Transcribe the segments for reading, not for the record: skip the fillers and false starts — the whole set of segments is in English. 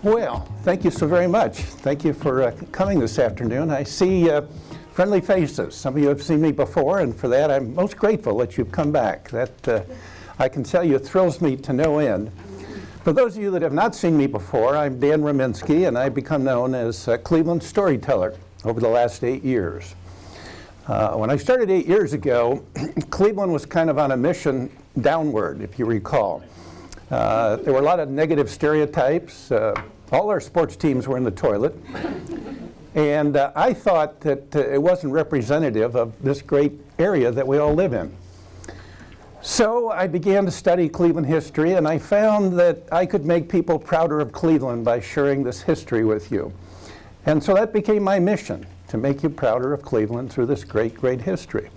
Well, thank you so very much. Thank you for coming this afternoon. I see friendly faces. Some of you have seen me before, and for that I'm most grateful that you've come back. That I can tell you thrills me to no end. For those of you that have not seen me before, I'm Dan Ruminski, and I've become known as Cleveland Storyteller over the last 8 years. When I started 8 years ago, Cleveland was kind of on a mission downward, if you recall. There were a lot of negative stereotypes. All our sports teams were in the toilet. And I thought that it wasn't representative of this great area that we all live in. So I began to study Cleveland history, and I found that I could make people prouder of Cleveland by sharing this history with you. And so that became my mission, to make you prouder of Cleveland through this great, great history.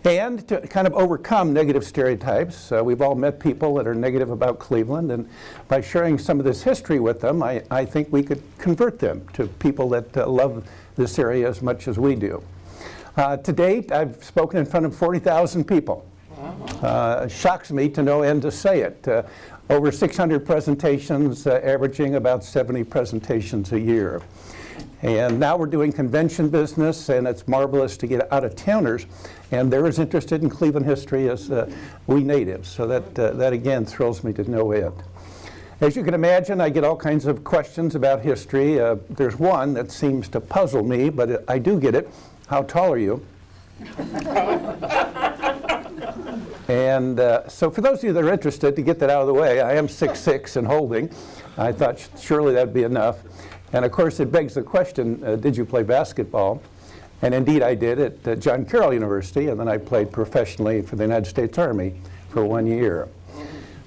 And to kind of overcome negative stereotypes. We've all met people that are negative about Cleveland, and by sharing some of this history with them, I think we could convert them to people that love this area as much as we do. To date, I've spoken in front of 40,000 people. It shocks me to no end to say it. Over 600 presentations, averaging about 70 presentations a year. And now we're doing convention business, and it's marvelous to get out-of-towners, and they're as interested in Cleveland history as we natives. So that again thrills me to no end. As you can imagine, I get all kinds of questions about history. There's one that seems to puzzle me, but I do get it. How tall are you? And so for those of you that are interested, to get that out of the way, I am 6'6" and holding. I thought surely that'd be enough. And of course, it begs the question, did you play basketball? And indeed I did at John Carroll University, and then I played professionally for the United States Army for 1 year.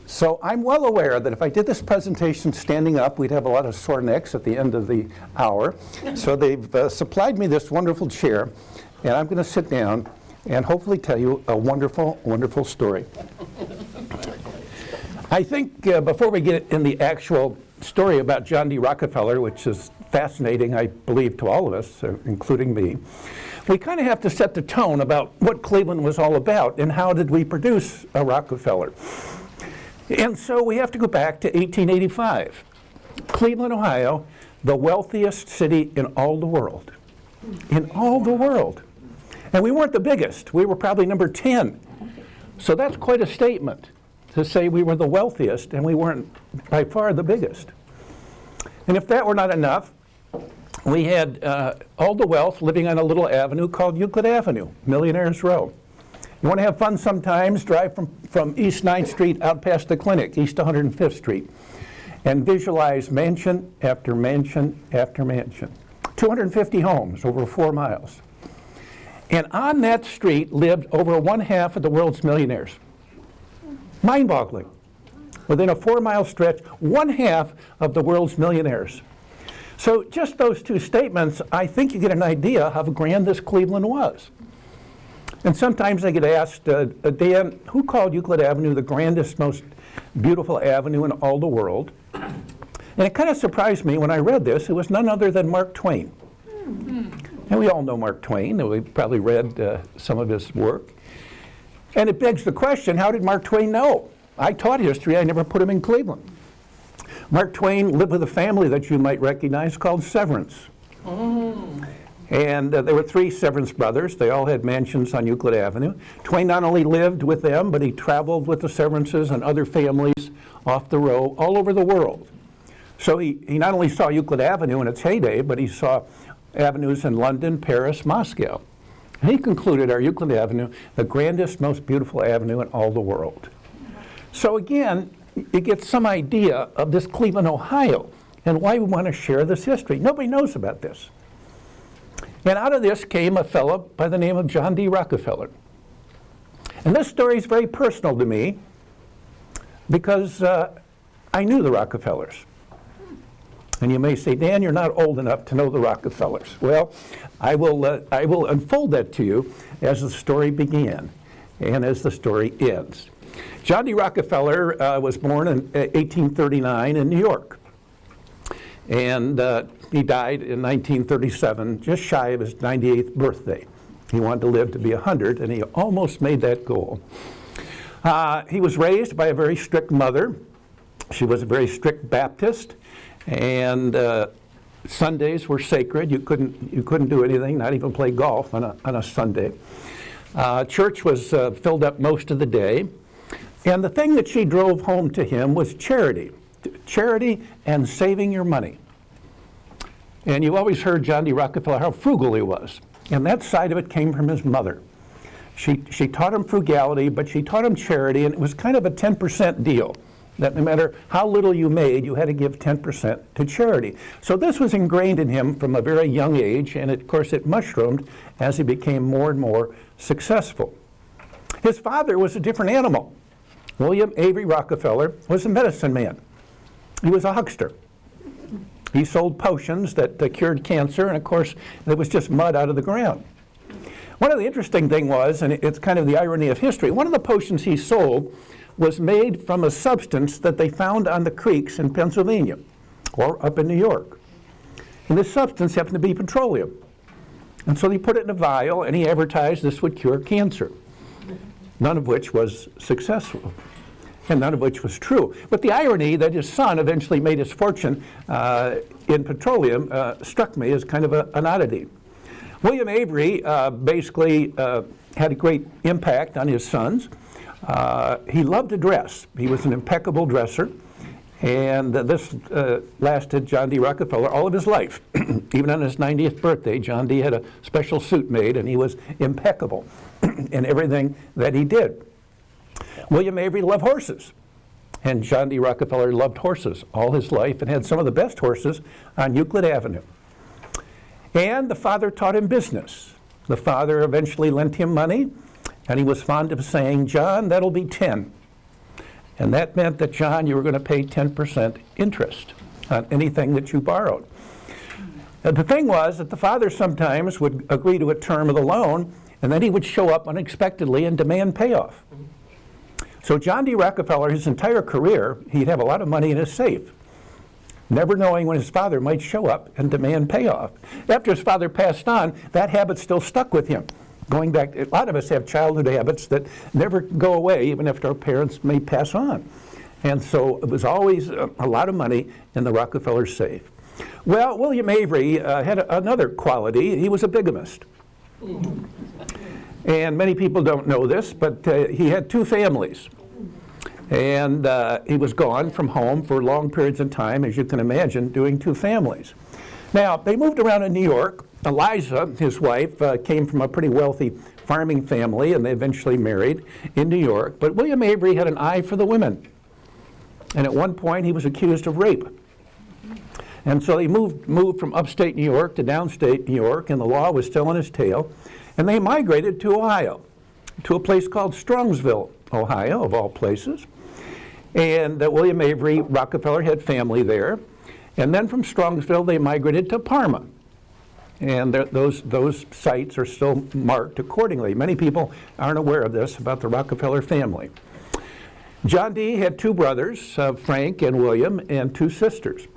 So I'm well aware that if I did this presentation standing up, we'd have a lot of sore necks at the end of the hour. So they've supplied me this wonderful chair, and I'm going to sit down and hopefully tell you a wonderful, wonderful story. I think before we get in the actual story about John D. Rockefeller, which is fascinating, I believe, to all of us, including me, we kind of have to set the tone about what Cleveland was all about and how did we produce a Rockefeller. And so we have to go back to 1885. Cleveland, Ohio, the wealthiest city in all the world. In all the world. And we weren't the biggest. We were probably number 10. So that's quite a statement, to say we were the wealthiest and we weren't by far the biggest. And if that were not enough, we had all the wealth living on a little avenue called Euclid Avenue, Millionaire's Row. You want to have fun sometimes, drive from East 9th Street out past the clinic, East 105th Street, and visualize mansion after mansion after mansion. 250 homes over 4 miles. And on that street lived over 1/2 of the world's millionaires. Mind-boggling. Within a 4-mile stretch, 1/2 of the world's millionaires. So just those two statements, I think you get an idea how grand this Cleveland was. And sometimes I get asked, Dan, who called Euclid Avenue the grandest, most beautiful avenue in all the world? And it kind of surprised me when I read this. It was none other than Mark Twain. And we all know Mark Twain, and we've probably read some of his work. And it begs the question, how did Mark Twain know? I taught history, I never put him in Cleveland. Mark Twain lived with a family that you might recognize called Severance. And there were 3 Severance brothers. They all had mansions on Euclid Avenue. Twain not only lived with them, but he traveled with the Severances and other families off the Rowe all over the world. So he not only saw Euclid Avenue in its heyday, but he saw avenues in London, Paris, Moscow. And he concluded our Euclid Avenue, the grandest, most beautiful avenue in all the world. So again, you get some idea of this Cleveland, Ohio, and why we want to share this history. Nobody knows about this. And out of this came a fellow by the name of John D. Rockefeller. And this story is very personal to me because I knew the Rockefellers. And you may say, Dan, you're not old enough to know the Rockefellers. Well, I will unfold that to you as the story began and as the story ends. John D. Rockefeller was born in 1839 in New York. And he died in 1937, just shy of his 98th birthday. He wanted to live to be 100, and he almost made that goal. He was raised by a very strict mother. She was a very strict Baptist, And Sundays were sacred. You couldn't do anything, not even play golf on a Sunday. Church was filled up most of the day. And the thing that she drove home to him was charity. Charity and saving your money. And you always heard John D. Rockefeller, how frugal he was. And that side of it came from his mother. She taught him frugality, but she taught him charity, and it was kind of a 10% deal. That no matter how little you made, you had to give 10% to charity. So this was ingrained in him from a very young age, and of course it mushroomed as he became more and more successful. His father was a different animal. William Avery Rockefeller was a medicine man. He was a huckster. He sold potions that cured cancer, and of course it was just mud out of the ground. One of the interesting things was, and it's kind of the irony of history, one of the potions he sold was made from a substance that they found on the creeks in Pennsylvania or up in New York. And this substance happened to be petroleum. And so he put it in a vial and he advertised this would cure cancer, none of which was successful and none of which was true. But the irony that his son eventually made his fortune in petroleum struck me as kind of an oddity. William Avery basically had a great impact on his sons. He loved to dress. He was an impeccable dresser, and this lasted John D. Rockefeller all of his life. Even on his 90th birthday, John D. had a special suit made, and he was impeccable in everything that he did. William Avery loved horses, and John D. Rockefeller loved horses all his life and had some of the best horses on Euclid Avenue. And the father taught him business. The father eventually lent him money, and he was fond of saying, "John, that'll be 10." And that meant that, John, you were going to pay 10% interest on anything that you borrowed. And the thing was that the father sometimes would agree to a term of the loan, and then he would show up unexpectedly and demand payoff. So John D. Rockefeller, his entire career, he'd have a lot of money in his safe, never knowing when his father might show up and demand payoff. After his father passed on, that habit still stuck with him. Going back, a lot of us have childhood habits that never go away, even after our parents may pass on. And so it was always a lot of money in the Rockefeller safe. Well, William Avery had another quality. He was a bigamist. And many people don't know this, but he had two families. And he was gone from home for long periods of time, as you can imagine, doing two families. Now, they moved around in New York. Eliza, his wife, came from a pretty wealthy farming family, and they eventually married in New York. But William Avery had an eye for the women. And at one point, he was accused of rape. And so he moved from upstate New York to downstate New York, and the law was still on his tail. And they migrated to Ohio, to a place called Strongsville, Ohio, of all places. And William Avery Rockefeller had family there. And then from Strongsville, they migrated to Parma. And those sites are still marked accordingly. Many people aren't aware of this about the Rockefeller family. John D. had two brothers, Frank and William, and two sisters.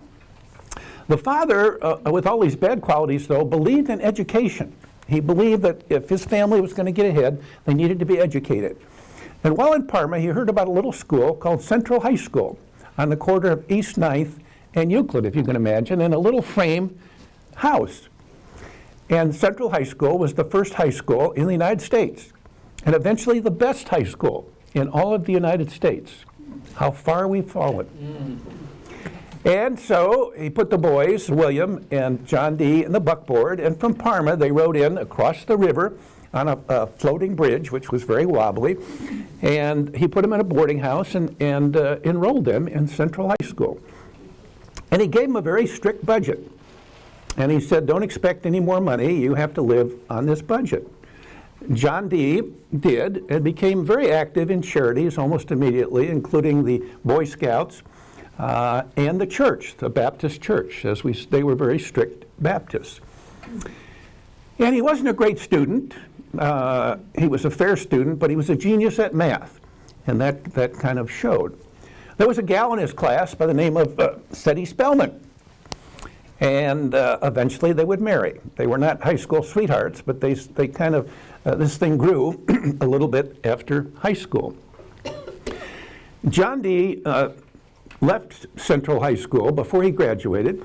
The father, with all these bad qualities, though, believed in education. He believed that if his family was going to get ahead, they needed to be educated. And while in Parma, he heard about a little school called Central High School on the corner of East 9th and Euclid, if you can imagine, in a little frame house. And Central High School was the first high school in the United States, and eventually the best high school in all of the United States. How far we've fallen. And so he put the boys, William and John D., in the buckboard, and from Parma they rode in across the river on a floating bridge, which was very wobbly, and he put them in a boarding house and enrolled them in Central High School. And he gave them a very strict budget. And he said, don't expect any more money, you have to live on this budget. John D. did, and became very active in charities almost immediately, including the Boy Scouts and the church, the Baptist church, they were very strict Baptists. And he wasn't a great student. He was a fair student, but he was a genius at math, and that kind of showed. There was a gal in his class by the name of Sadie Spellman. And eventually they would marry. They were not high school sweethearts, but they kind of, this thing grew a little bit after high school. John D. left Central High School before he graduated,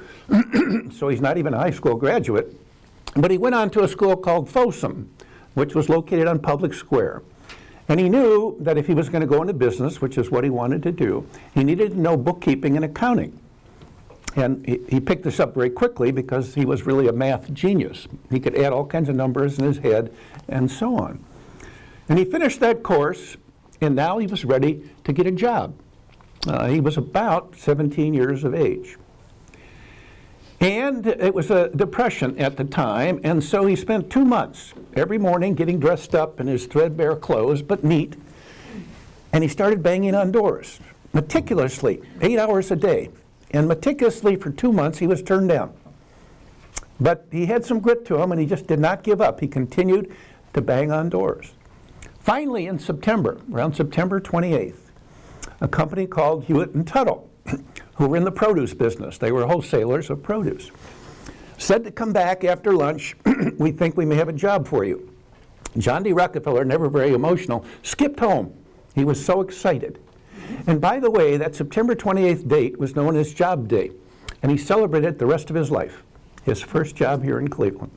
so he's not even a high school graduate, but he went on to a school called Folsom, which was located on Public Square. And he knew that if he was going to go into business, which is what he wanted to do, he needed to know bookkeeping and accounting. And he picked this up very quickly because he was really a math genius. He could add all kinds of numbers in his head and so on. And he finished that course, and now he was ready to get a job. He was about 17 years of age. And it was a depression at the time, and so he spent 2 months every morning getting dressed up in his threadbare clothes, but neat, and he started banging on doors, meticulously, 8 hours a day. And meticulously for 2 months, he was turned down. But he had some grit to him, and he just did not give up. He continued to bang on doors. Finally, in September, around September 28th, a company called Hewitt & Tuttle, who were in the produce business, they were wholesalers of produce, said to come back after lunch. We think we may have a job for you. John D. Rockefeller, never very emotional, skipped home. He was so excited. And by the way, that September 28th date was known as Job Day, and he celebrated the rest of his life, his first job here in Cleveland.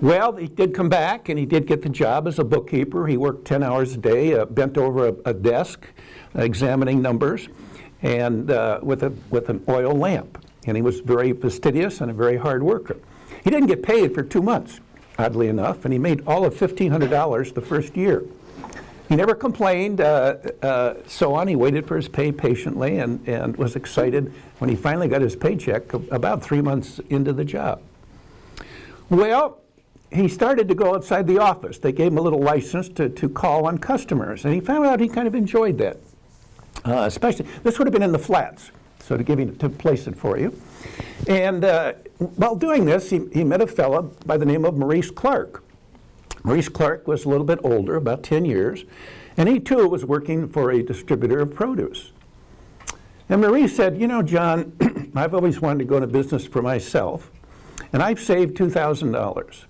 Well, he did come back, and he did get the job as a bookkeeper. He worked 10 hours a day, bent over a desk, examining numbers, and with an oil lamp. And he was very fastidious and a very hard worker. He didn't get paid for 2 months, oddly enough, and he made all of $1,500 the first year. He never complained, so on. He waited for his pay patiently and was excited when he finally got his paycheck about 3 months into the job. Well, he started to go outside the office. They gave him a little license to call on customers, and he found out he kind of enjoyed that. Especially, this would have been in the flats, so to place it for you. And while doing this, he met a fellow by the name of Maurice Clark. Maurice Clark was a little bit older, about 10 years, and he too was working for a distributor of produce. And Maurice said, you know, John, I've always wanted to go into business for myself, and I've saved $2,000.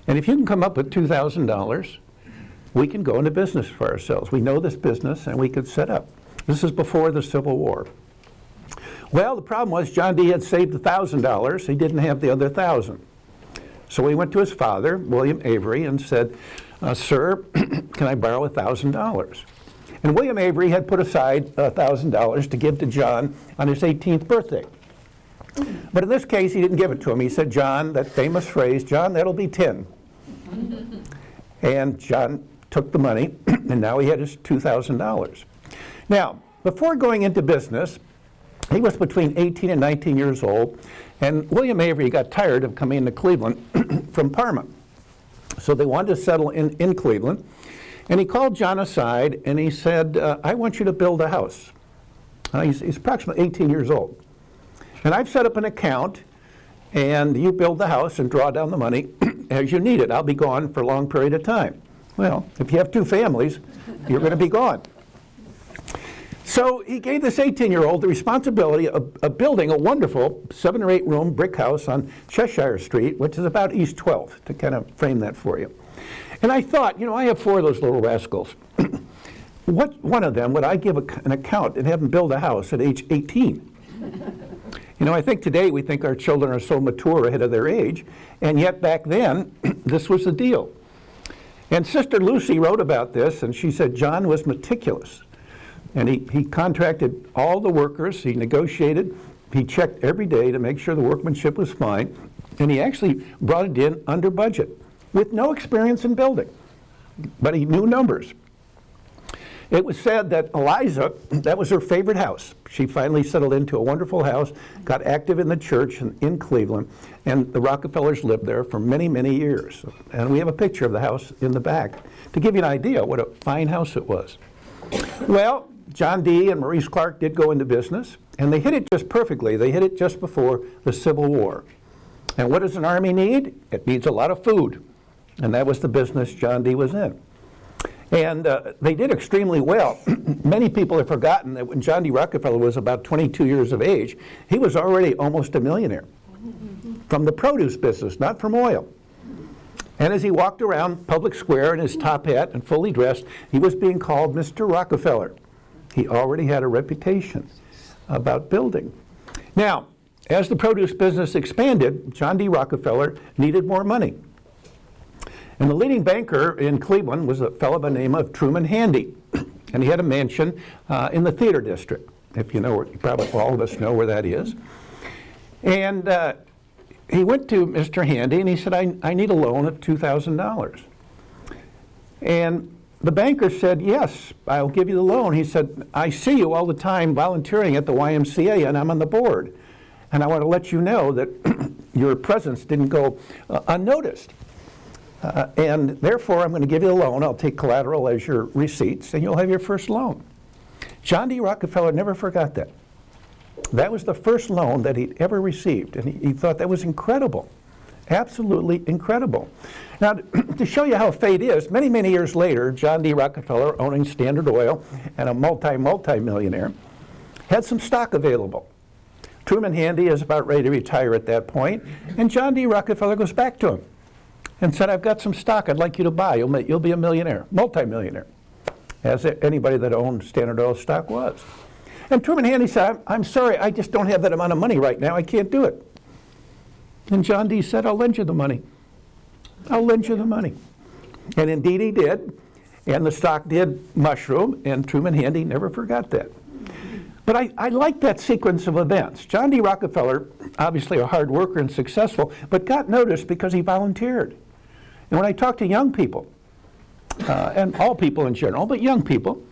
And if you can come up with $2,000, we can go into business for ourselves. We know this business, and we could set up. This is before the Civil War. Well, the problem was John D. had saved $1,000. He didn't have the other $1,000. So he went to his father, William Avery, and said, sir, can I borrow $1,000? And William Avery had put aside $1,000 to give to John on his 18th birthday. But in this case, he didn't give it to him. He said, John, that famous phrase, John, that'll be 10. And John took the money, and now he had his $2,000. Now, before going into business, he was between 18 and 19 years old, and William Avery got tired of coming into Cleveland from Parma. So they wanted to settle in Cleveland, and he called John aside, and he said, I want you to build a house. He's approximately 18 years old. And I've set up an account, and you build the house and draw down the money as you need it. I'll be gone for a long period of time. Well, if you have 2 families, you're going to be gone. So he gave this 18-year-old the responsibility of building a wonderful 7 or 8 room brick house on Cheshire Street, which is about East 12th, to kind of frame that for you. And I thought, you know, I have 4 of those little rascals. What one of them would I give an account and have them build a house at age 18? You know, I think today we think our children are so mature ahead of their age, and yet back then, this was the deal. And Sister Lucy wrote about this, and she said John was meticulous. And he contracted all the workers, he negotiated, he checked every day to make sure the workmanship was fine, and he actually brought it in under budget with no experience in building, but he knew numbers. It was said that Eliza, that was her favorite house. She finally settled into a wonderful house, got active in the church in Cleveland, and the Rockefellers lived there for many, many years. And we have a picture of the house in the back to give you an idea what a fine house it was. Well, John D. and Maurice Clark did go into business, and they hit it just perfectly. They hit it just before the Civil War. And what does an army need? It needs a lot of food. And that was the business John D. was in. And they did extremely well. Many people have forgotten that when John D. Rockefeller was about 22 years of age, he was already almost a millionaire from the produce business, not from oil. And as he walked around Public Square in his top hat and fully dressed, he was being called Mr. Rockefeller. He already had a reputation about building. Now, as the produce business expanded, John D. Rockefeller needed more money. And the leading banker in Cleveland was a fellow by the name of Truman Handy. And he had a mansion in the theater district. If you know, probably all of us know where that is. And he went to Mr. Handy and he said, I need a loan of $2,000. And the banker said, yes, I'll give you the loan. He said, I see you all the time volunteering at the YMCA and I'm on the board. And I want to let you know that your presence didn't go unnoticed. And therefore, I'm going to give you the loan. I'll take collateral as your receipts, and you'll have your first loan. John D. Rockefeller never forgot that. That was the first loan that he'd ever received, and he thought that was incredible, absolutely incredible. Now, to show you how fate is, many, many years later, John D. Rockefeller, owning Standard Oil and a multi-millionaire, had some stock available. Truman Handy is about ready to retire at that point, and John D. Rockefeller goes back to him and said, I've got some stock I'd like you to buy. You'll be a millionaire, multi-millionaire, as anybody that owned Standard Oil stock was. And Truman Handy said, I'm sorry, I just don't have that amount of money right now. I can't do it. And John D. said, I'll lend you the money. I'll lend you the money. And indeed he did. And the stock did mushroom, and Truman Handy never forgot that. But I like that sequence of events. John D. Rockefeller, obviously a hard worker and successful, but got noticed because he volunteered. And when I talk to young people, and all people in general, but young people,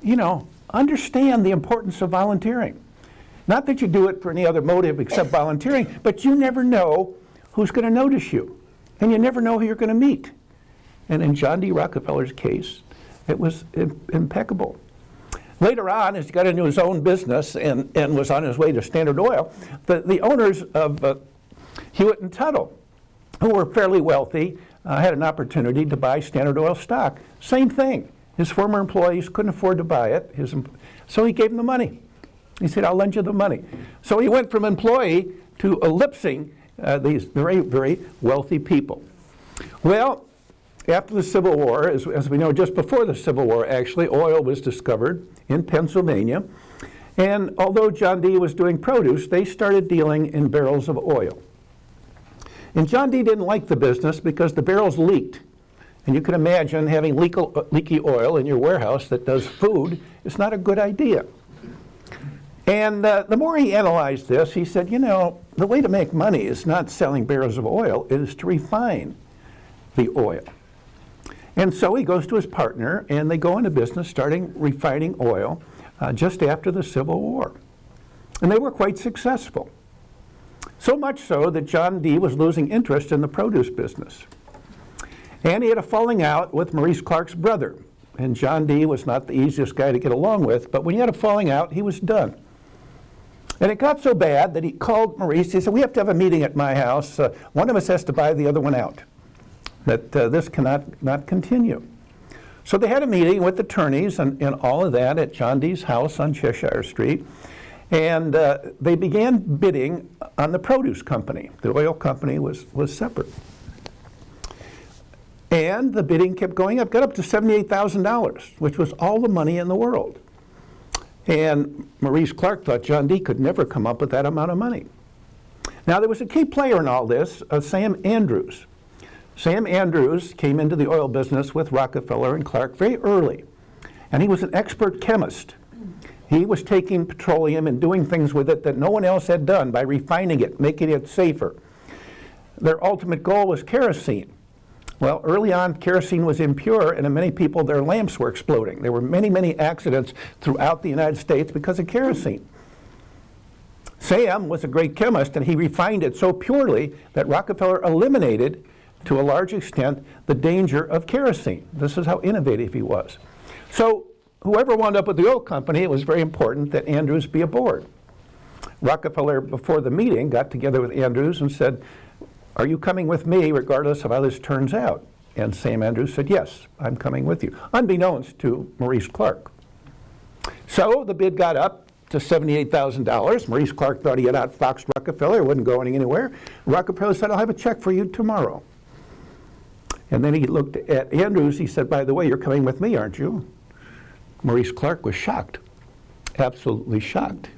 you know, understand the importance of volunteering. Not that you do it for any other motive except volunteering, but you never know who's going to notice you. And you never know who you're going to meet. And in John D. Rockefeller's case, it was impeccable. Later on, as he got into his own business and was on his way to Standard Oil, the owners of Hewitt and Tuttle, who were fairly wealthy, had an opportunity to buy Standard Oil stock. Same thing. His former employees couldn't afford to buy it, so he gave them the money. He said, I'll lend you the money. So he went from employee to ellipsing these very, very wealthy people. Well, after the Civil War, as we know, just before the Civil War, actually, oil was discovered in Pennsylvania. And although John D. was doing produce, they started dealing in barrels of oil. And John D. didn't like the business because the barrels leaked. And you can imagine having leaky oil in your warehouse that does food is not a good idea. And the more he analyzed this, he said, you know, the way to make money is not selling barrels of oil, it is to refine the oil. And so he goes to his partner, and they go into business starting refining oil just after the Civil War. And they were quite successful. So much so that John D. was losing interest in the produce business. And he had a falling out with Maurice Clark's brother. And John D. was not the easiest guy to get along with, but when he had a falling out, he was done. And it got so bad that he called Maurice. He said, we have to have a meeting at my house. One of us has to buy the other one out. That this cannot not continue. So they had a meeting with attorneys and all of that at John D.'s house on Cheshire Street. And they began bidding on the produce company. The oil company was separate. And the bidding kept going up, got up to $78,000, which was all the money in the world. And Maurice Clark thought John D. could never come up with that amount of money. Now, there was a key player in all this, Sam Andrews. Sam Andrews came into the oil business with Rockefeller and Clark very early. And he was an expert chemist. He was taking petroleum and doing things with it that no one else had done by refining it, making it safer. Their ultimate goal was kerosene. Well, early on, kerosene was impure, and in many people, their lamps were exploding. There were many, many accidents throughout the United States because of kerosene. Sam was a great chemist, and he refined it so purely that Rockefeller eliminated, to a large extent, the danger of kerosene. This is how innovative he was. So whoever wound up with the oil company, it was very important that Andrews be aboard. Rockefeller, before the meeting, got together with Andrews and said, are you coming with me regardless of how this turns out? And Sam Andrews said, yes, I'm coming with you, unbeknownst to Maurice Clark. So the bid got up to $78,000. Maurice Clark thought he had outfoxed Rockefeller, wasn't going anywhere. Rockefeller said, I'll have a check for you tomorrow. And then he looked at Andrews, he said, by the way, you're coming with me, aren't you? Maurice Clark was shocked. absolutely shocked.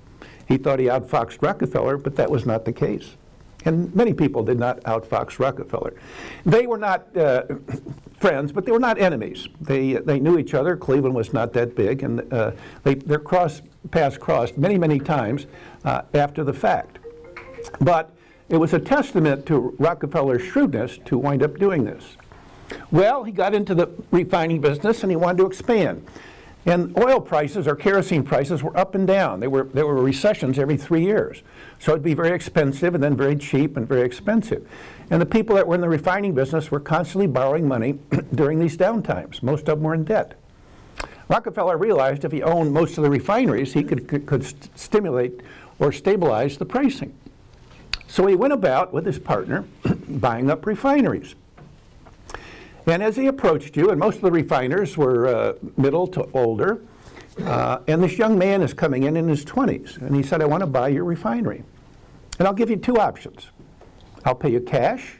He thought he outfoxed Rockefeller, but that was not the case. And many people did not outfox Rockefeller. They were not friends, but they were not enemies. They knew each other. Cleveland was not that big, and their paths crossed many, many times after the fact. But it was a testament to Rockefeller's shrewdness to wind up doing this. Well, he got into the refining business and he wanted to expand. And oil prices, or kerosene prices, were up and down. There were recessions every 3 years. So it'd be very expensive and then very cheap and very expensive. And the people that were in the refining business were constantly borrowing money during these downtimes. Most of them were in debt. Rockefeller realized if he owned most of the refineries, he could stimulate or stabilize the pricing. So he went about with his partner buying up refineries. And as he approached you, and most of the refiners were middle to older, and this young man is coming in his 20s, and he said, I want to buy your refinery. And I'll give you two options. I'll pay you cash,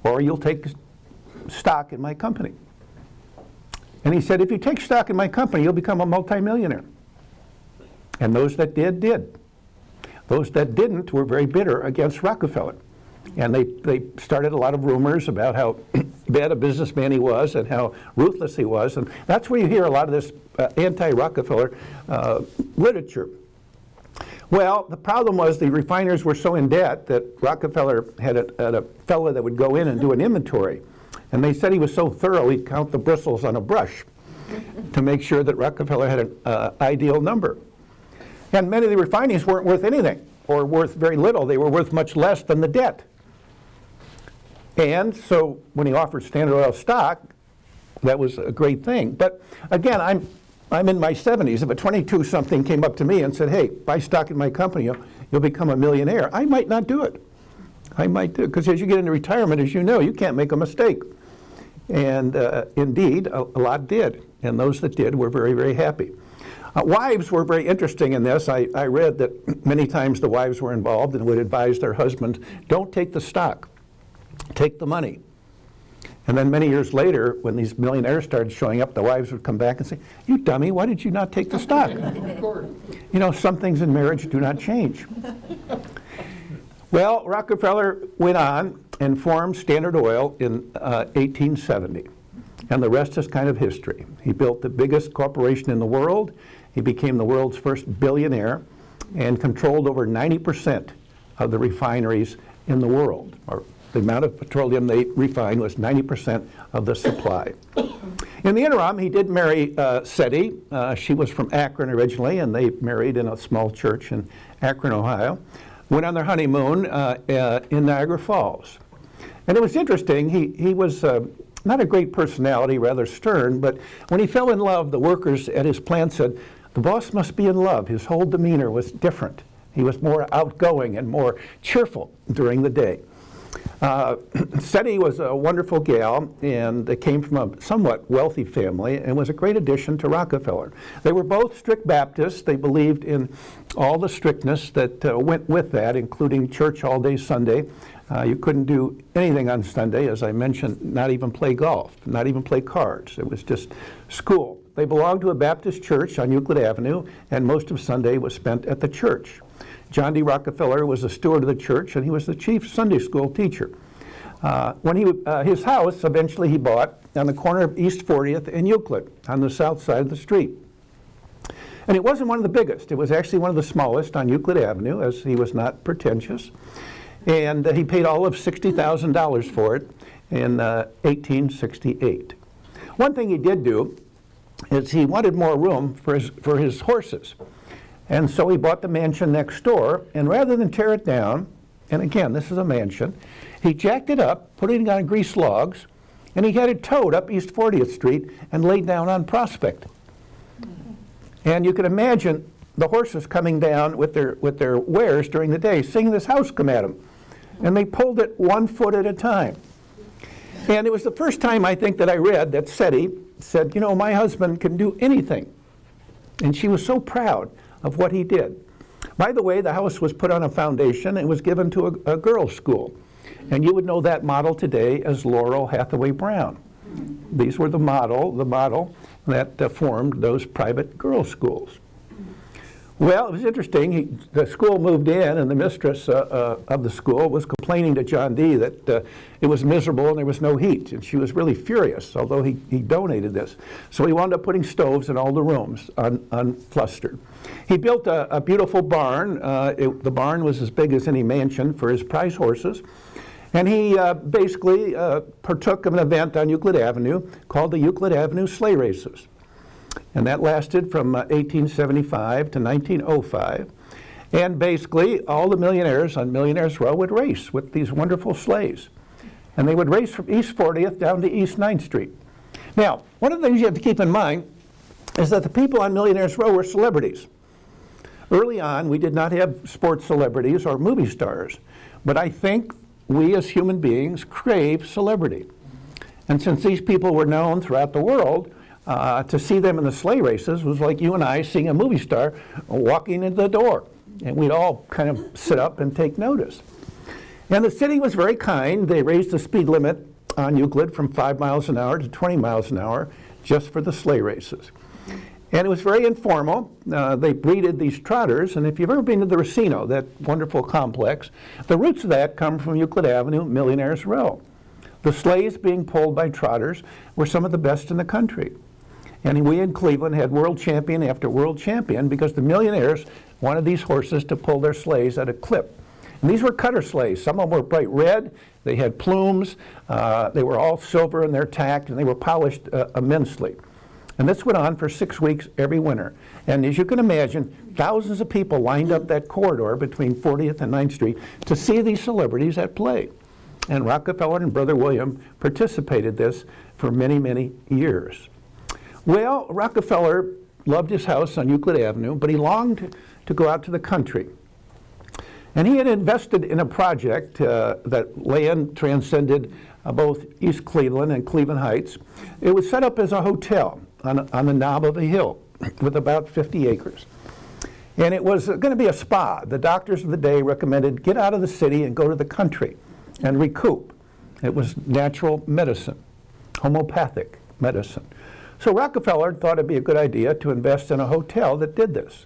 or you'll take stock in my company. And he said, if you take stock in my company, you'll become a multimillionaire. And those that did, did. Those that didn't were very bitter against Rockefeller. And they started a lot of rumors about how bad a businessman he was and how ruthless he was. And that's where you hear a lot of this anti-Rockefeller literature. Well, the problem was the refiners were so in debt that Rockefeller had a fellow that would go in and do an inventory. And they said he was so thorough he'd count the bristles on a brush to make sure that Rockefeller had an ideal number. And many of the refineries weren't worth anything or worth very little. They were worth much less than the debt. And so when he offered Standard Oil stock, that was a great thing. But again, I'm in my 70s. If a 22-something came up to me and said, hey, buy stock in my company, you'll become a millionaire, I might not do it. I might do it, because as you get into retirement, as you know, you can't make a mistake. And indeed, a lot did. And those that did were very, very happy. Wives were very interesting in this. I read that many times the wives were involved and would advise their husbands, don't take the stock, take the money. And then many years later, when these millionaires started showing up, the wives would come back and say, you dummy, why did you not take the stock? You know, some things in marriage do not change. Well, Rockefeller went on and formed Standard Oil in 1870. And the rest is kind of history. He built the biggest corporation in the world. He became the world's first billionaire and controlled over 90% of the refineries in the world. Or the amount of petroleum they refined was 90% of the supply. In the interim, he did marry Seti. She was from Akron originally, and they married in a small church in Akron, Ohio. Went on their honeymoon in Niagara Falls. And it was interesting. He was not a great personality, rather stern, but when he fell in love, the workers at his plant said, the boss must be in love. His whole demeanor was different. He was more outgoing and more cheerful during the day. Seti was a wonderful gal and came from a somewhat wealthy family and was a great addition to Rockefeller. They were both strict Baptists. They believed in all the strictness that went with that, including church all day Sunday. You couldn't do anything on Sunday, as I mentioned, not even play golf, not even play cards. It was just school. They belonged to a Baptist church on Euclid Avenue, and most of Sunday was spent at the church. John D. Rockefeller was a steward of the church, and he was the chief Sunday school teacher. His house, eventually he bought on the corner of East 40th and Euclid, on the south side of the street. And it wasn't one of the biggest. It was actually one of the smallest on Euclid Avenue, as he was not pretentious. And he paid all of $60,000 for it in 1868. One thing he did do is he wanted more room for his horses. And so he bought the mansion next door, and rather than tear it down, and again, this is a mansion, he jacked it up, put it on grease logs, and he had it towed up East 40th Street and laid down on Prospect. And you can imagine the horses coming down with their wares during the day, seeing this house come at them. And they pulled it 1 foot at a time. And it was the first time, I think, that I read that Seti said, you know, my husband can do anything. And she was so proud of what he did. By the way, the house was put on a foundation and was given to a girls' school. And you would know that model today as Laurel Hathaway Brown. These were the model that formed those private girls' schools. Well, it was interesting. The school moved in, and the mistress of the school was complaining to John D. that it was miserable and there was no heat. And she was really furious, although he donated this. So he wound up putting stoves in all the rooms, unflustered. He built a beautiful barn. The barn was as big as any mansion for his prize horses. And he basically partook of an event on Euclid Avenue called the Euclid Avenue Sleigh Races. And that lasted from 1875 to 1905. And basically, all the millionaires on Millionaire's Row would race with these wonderful sleighs. And they would race from East 40th down to East 9th Street. Now, one of the things you have to keep in mind is that the people on Millionaire's Row were celebrities. Early on, we did not have sports celebrities or movie stars. But I think we as human beings crave celebrity. And since these people were known throughout the world, to see them in the sleigh races was like you and I seeing a movie star walking into the door. And we'd all kind of sit up and take notice. And the city was very kind. They raised the speed limit on Euclid from 5 miles an hour to 20 miles an hour just for the sleigh races. And it was very informal. They breeded these trotters. And if you've ever been to the Racino, that wonderful complex, the roots of that come from Euclid Avenue, Millionaire's Row. The sleighs being pulled by trotters were some of the best in the country. And we in Cleveland had world champion after world champion because the millionaires wanted these horses to pull their sleighs at a clip. And these were cutter sleighs. Some of them were bright red. They had plumes. They were all silver in their tack, and they were polished immensely. And this went on for 6 weeks every winter. And as you can imagine, thousands of people lined up that corridor between 40th and 9th Street to see these celebrities at play. And Rockefeller and Brother William participated this for many, many years. Well, Rockefeller loved his house on Euclid Avenue, but he longed to go out to the country. And he had invested in a project that land transcended both East Cleveland and Cleveland Heights. It was set up as a hotel on the knob of a hill with about 50 acres. And it was going to be a spa. The doctors of the day recommended get out of the city and go to the country and recoup. It was natural medicine, homeopathic medicine. So Rockefeller thought it'd be a good idea to invest in a hotel that did this.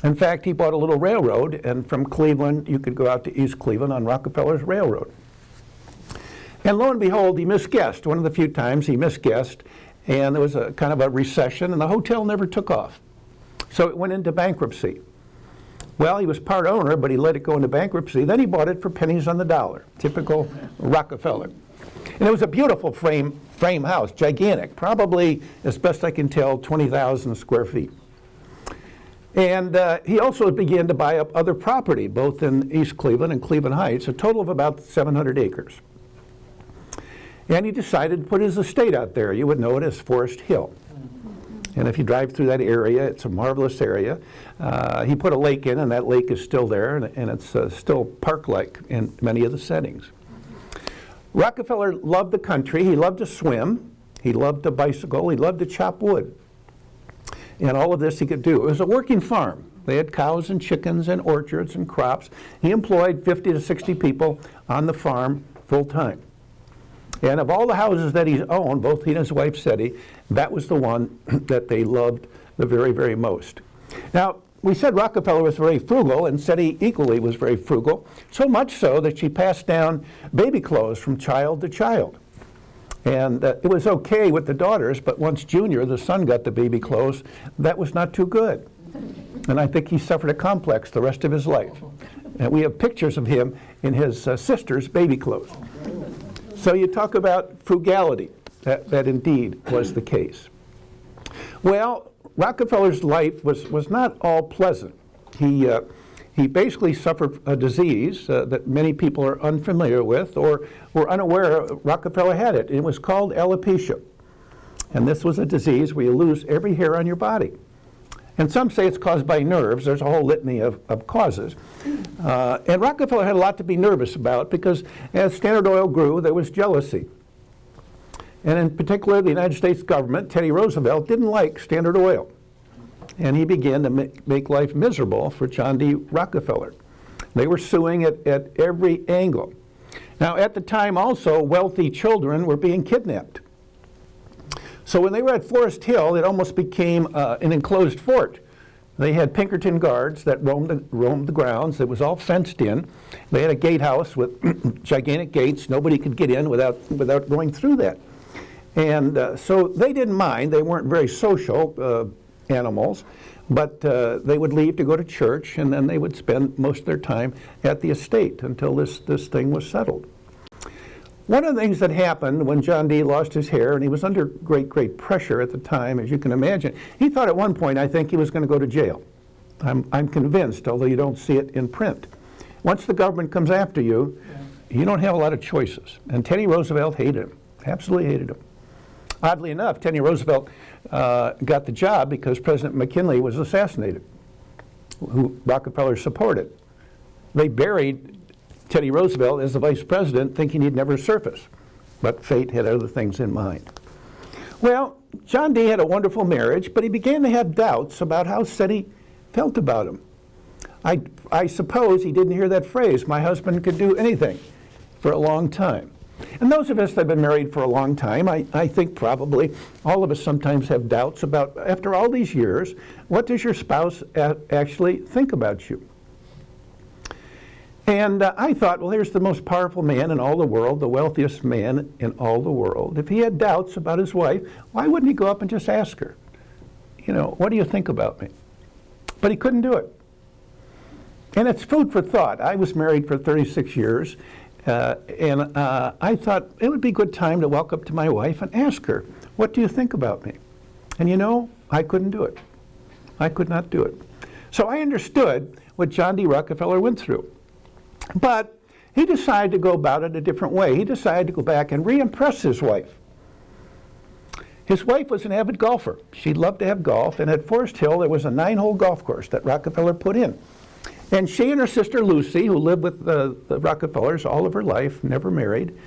In fact, he bought a little railroad, and from Cleveland, you could go out to East Cleveland on Rockefeller's railroad. And lo and behold, he misguessed. One of the few times he misguessed, and there was a kind of a recession, and the hotel never took off. So it went into bankruptcy. Well, he was part owner, but he let it go into bankruptcy. Then he bought it for pennies on the dollar, typical Rockefeller. And it was a beautiful frame house, gigantic, probably, as best I can tell, 20,000 square feet. And he also began to buy up other property, both in East Cleveland and Cleveland Heights, a total of about 700 acres. And he decided to put his estate out there. You would know it as Forest Hill. And if you drive through that area, it's a marvelous area. He put a lake in, and that lake is still there, and it's still park-like in many of the settings. Rockefeller loved the country. He loved to swim. He loved to bicycle. He loved to chop wood. And all of this he could do. It was a working farm. They had cows and chickens and orchards and crops. He employed 50 to 60 people on the farm full time. And of all the houses that he's owned, both he and his wife Seti, that was the one that they loved the very, very most. Now, we said Rockefeller was very frugal, and Seti equally was very frugal, so much so that she passed down baby clothes from child to child. And it was okay with the daughters, but once Junior, the son, got the baby clothes, that was not too good. And I think he suffered a complex the rest of his life. And we have pictures of him in his sister's baby clothes. So you talk about frugality. That indeed was the case. Well, Rockefeller's life was not all pleasant. He basically suffered a disease that many people are unfamiliar with or were unaware Rockefeller had it. It was called alopecia. And this was a disease where you lose every hair on your body. And some say it's caused by nerves. There's a whole litany of causes. And Rockefeller had a lot to be nervous about because as Standard Oil grew, there was jealousy. And in particular, the United States government, Teddy Roosevelt, didn't like Standard Oil. And he began to make life miserable for John D. Rockefeller. They were suing at every angle. Now, at the time also, wealthy children were being kidnapped. So when they were at Forest Hill, it almost became an enclosed fort They had Pinkerton guards that roamed the grounds. It was all fenced in. They had a gatehouse with gigantic gates. Nobody could get in without going through that. And so they didn't mind. They weren't very social animals, but they would leave to go to church, and then they would spend most of their time at the estate until this thing was settled. One of the things that happened when John D. lost his hair, and he was under great pressure at the time, as you can imagine, he thought at one point, I think, he was going to go to jail. I'm convinced, although you don't see it in print. Once the government comes after you, you don't have a lot of choices. And Teddy Roosevelt hated him, absolutely hated him. Oddly enough, Teddy Roosevelt got the job because President McKinley was assassinated, who Rockefeller supported. They buried Teddy Roosevelt as the vice president, thinking he'd never surface. But fate had other things in mind. Well, John D. had a wonderful marriage, but he began to have doubts about how SETI felt about him. I suppose he didn't hear that phrase, my husband could do anything, for a long time. And those of us that have been married for a long time, I think probably all of us sometimes have doubts about, after all these years, what does your spouse actually think about you? And I thought, well, here's the most powerful man in all the world, the wealthiest man in all the world. If he had doubts about his wife, why wouldn't he go up and just ask her, you know, what do you think about me? But he couldn't do it. And it's food for thought. I was married for 36 years, and I thought it would be a good time to walk up to my wife and ask her, what do you think about me? And you know, I couldn't do it. I could not do it. So I understood what John D. Rockefeller went through. But he decided to go about it a different way. He decided to go back and re-impress his wife. His wife was an avid golfer. She loved to have golf, and at Forest Hill there was a 9-hole golf course that Rockefeller put in. And she and her sister Lucy, who lived with the Rockefellers all of her life, never married,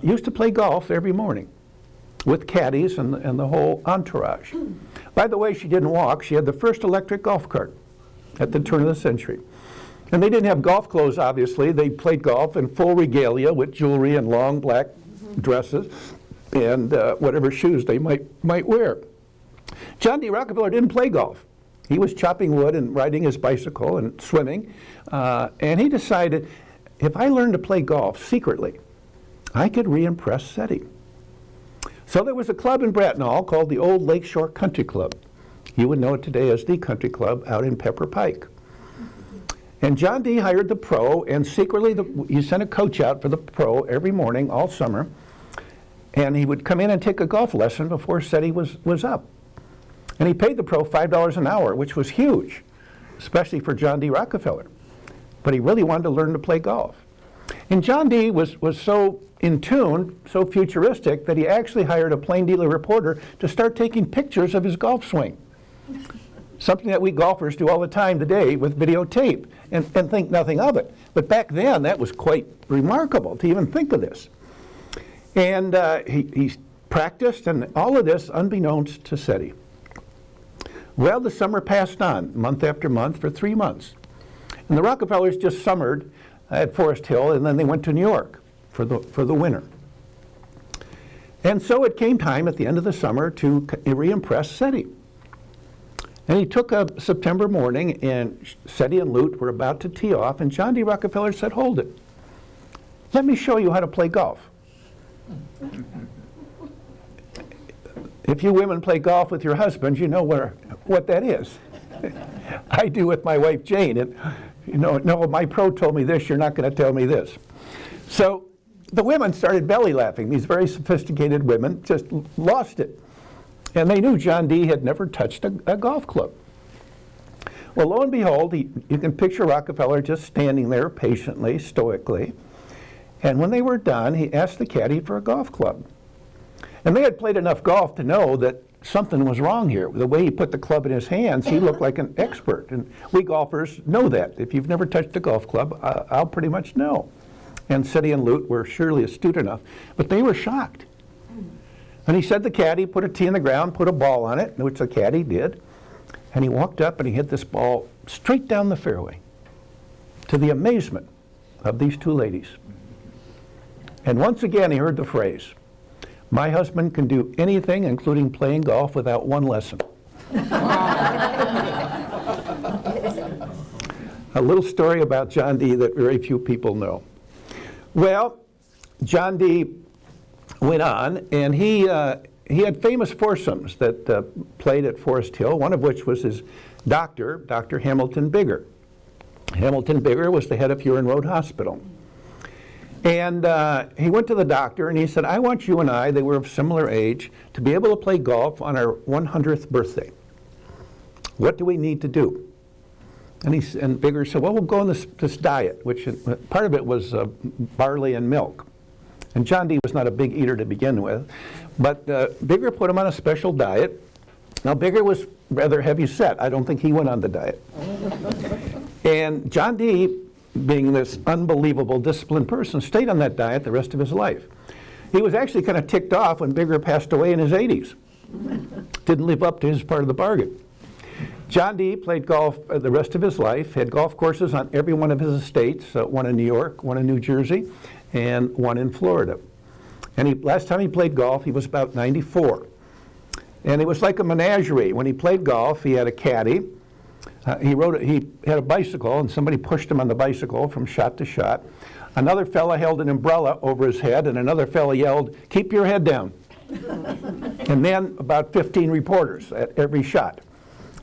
used to play golf every morning with caddies and the whole entourage. By the way, she didn't walk. She had the first electric golf cart at the turn of the century. And they didn't have golf clothes, obviously. They played golf in full regalia with jewelry and long black dresses and whatever shoes they might wear. John D. Rockefeller didn't play golf. He was chopping wood and riding his bicycle and swimming. And he decided, if I learned to play golf secretly, I could re-impress SETI. So there was a club in Bracknell called the Old Lakeshore Country Club. You would know it today as the Country Club out in Pepper Pike. And John D. hired the pro, and secretly he sent a coach out for the pro every morning, all summer, and he would come in and take a golf lesson before SETI was up. And he paid the pro $5 an hour, which was huge, especially for John D. Rockefeller. But he really wanted to learn to play golf. And John D. was so in tune, so futuristic, that he actually hired a plain dealer reporter to start taking pictures of his golf swing. Something that we golfers do all the time today with videotape and think nothing of it. But back then, that was quite remarkable to even think of this. And he practiced, and all of this unbeknownst to SETI. Well, the summer passed on, month after month, for 3 months. And the Rockefellers just summered at Forest Hill, and then they went to New York for the winter. And so it came time at the end of the summer to re-impress SETI. And he took a September morning, and SETI and Lute were about to tee off, and John D. Rockefeller said, hold it. Let me show you how to play golf. If you women play golf with your husbands, you know what that is. I do with my wife, Jane. And, you know, no, my pro told me this, you're not going to tell me this. So the women started belly laughing. These very sophisticated women just lost it. And they knew John D. had never touched a golf club. Well, lo and behold, you can picture Rockefeller just standing there patiently, stoically. And when they were done, he asked the caddy for a golf club. And they had played enough golf to know that something was wrong here. The way he put the club in his hands, he looked like an expert. And we golfers know that. If you've never touched a golf club, I'll pretty much know. And SETI and Lute were surely astute enough. But they were shocked. And he said the caddy, put a tee in the ground, put a ball on it, which the caddy did. And he walked up and he hit this ball straight down the fairway, to the amazement of these two ladies. And once again he heard the phrase, my husband can do anything, including playing golf, without one lesson. a little story about John D. that very few people know. Well, John D. went on, and he had famous foursomes that played at Forest Hill, one of which was his doctor, Dr. Hamilton Bigger. Hamilton Bigger was the head of Huron Road Hospital. And he went to the doctor and he said, I want you and I, they were of similar age, to be able to play golf on our 100th birthday. What do we need to do? And Bigger said, well, we'll go on this diet, which part of it was barley and milk. And John D. was not a big eater to begin with, but Bigger put him on a special diet. Now, Bigger was rather heavy set. I don't think he went on the diet. And John D., being this unbelievable disciplined person, stayed on that diet the rest of his life. He was actually kind of ticked off when Bigger passed away in his 80s. Didn't live up to his part of the bargain. John D. played golf the rest of his life, had golf courses on every one of his estates, one in New York, one in New Jersey, and one in Florida. And last time he played golf, he was about 94. And it was like a menagerie. When he played golf, he had a caddy. He had a bicycle, and somebody pushed him on the bicycle from shot to shot. Another fella held an umbrella over his head, and another fella yelled, keep your head down. And then about 15 reporters at every shot.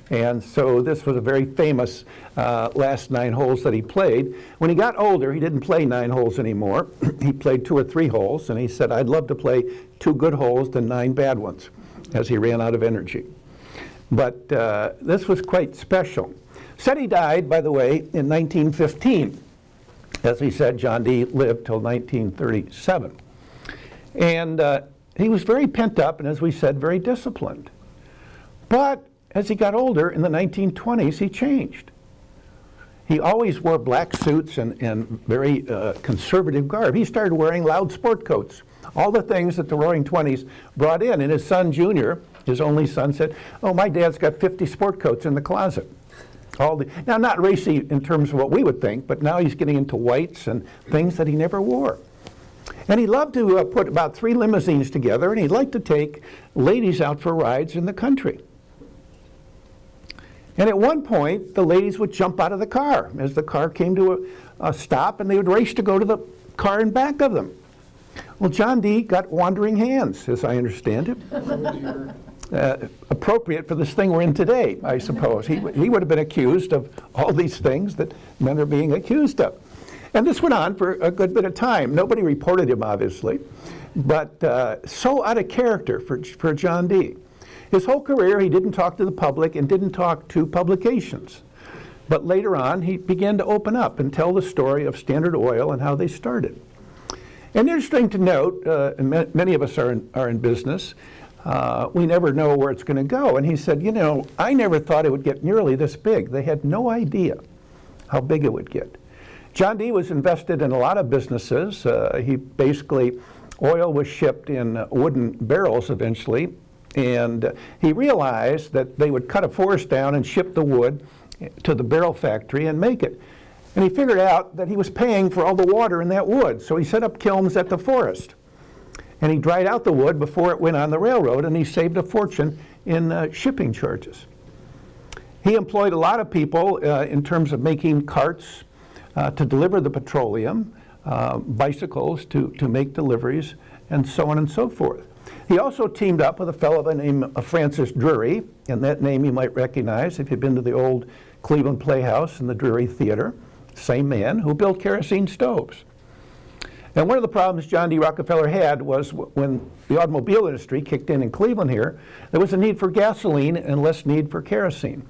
And so this was a very famous last 9 holes that he played. When he got older, he didn't play 9 holes anymore. He played 2 or 3 holes, and he said, I'd love to play 2 good holes than 9 bad ones, as he ran out of energy. But this was quite special. Said he died, by the way, in 1915. As he said, John D. lived till 1937. And he was very pent up, and as we said, very disciplined. But as he got older, in the 1920s, he changed. He always wore black suits and very conservative garb. He started wearing loud sport coats, all the things that the Roaring '20s brought in. And his son, Junior, his only son, said, oh, my dad's got 50 sport coats in the closet. Now, not racy in terms of what we would think, but now he's getting into whites and things that he never wore. And he loved to put about 3 limousines together, and he'd like to take ladies out for rides in the country. And at one point, the ladies would jump out of the car as the car came to a stop, and they would race to go to the car in back of them. Well, John D. got wandering hands, as I understand it. Appropriate for this thing we're in today, I suppose. He would have been accused of all these things that men are being accused of. And this went on for a good bit of time. Nobody reported him, obviously, but so out of character for John D. His whole career, he didn't talk to the public and didn't talk to publications. But later on, he began to open up and tell the story of Standard Oil and how they started. And interesting to note, many of us are in business, we never know where it's going to go. And he said, you know, I never thought it would get nearly this big. They had no idea how big it would get. John D. was invested in a lot of businesses. Oil was shipped in wooden barrels eventually. And he realized that they would cut a forest down and ship the wood to the barrel factory and make it. And he figured out that he was paying for all the water in that wood. So he set up kilns at the forest. And he dried out the wood before it went on the railroad, and he saved a fortune in shipping charges. He employed a lot of people in terms of making carts to deliver the petroleum, bicycles to make deliveries, and so on and so forth. He also teamed up with a fellow by the name of Francis Drury, and that name you might recognize if you've been to the old Cleveland Playhouse and the Drury Theater. Same man who built kerosene stoves. And one of the problems John D. Rockefeller had was when the automobile industry kicked in Cleveland here, there was a need for gasoline and less need for kerosene.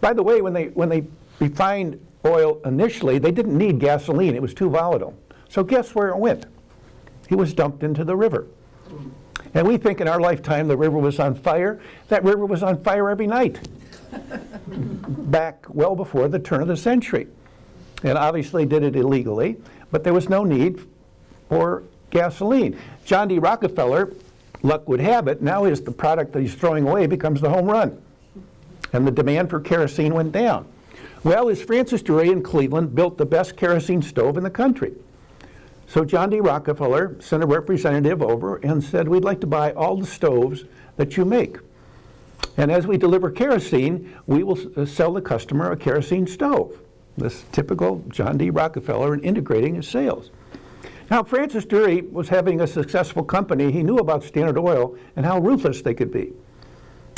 By the way, when they refined oil initially, they didn't need gasoline. It was too volatile. So guess where it went? It was dumped into the river. And we think in our lifetime the river was on fire. That river was on fire every night, back well before the turn of the century. And obviously did it illegally, but there was no need for gasoline. John D. Rockefeller, luck would have it, now the product that he's throwing away becomes the home run. And the demand for kerosene went down. Well, as Francis Drury in Cleveland built the best kerosene stove in the country. So John D. Rockefeller sent a representative over and said, we'd like to buy all the stoves that you make. And as we deliver kerosene, we will sell the customer a kerosene stove. this typical John D. Rockefeller, in integrating his sales. Now, Francis Drury was having a successful company. He knew about Standard Oil and how ruthless they could be.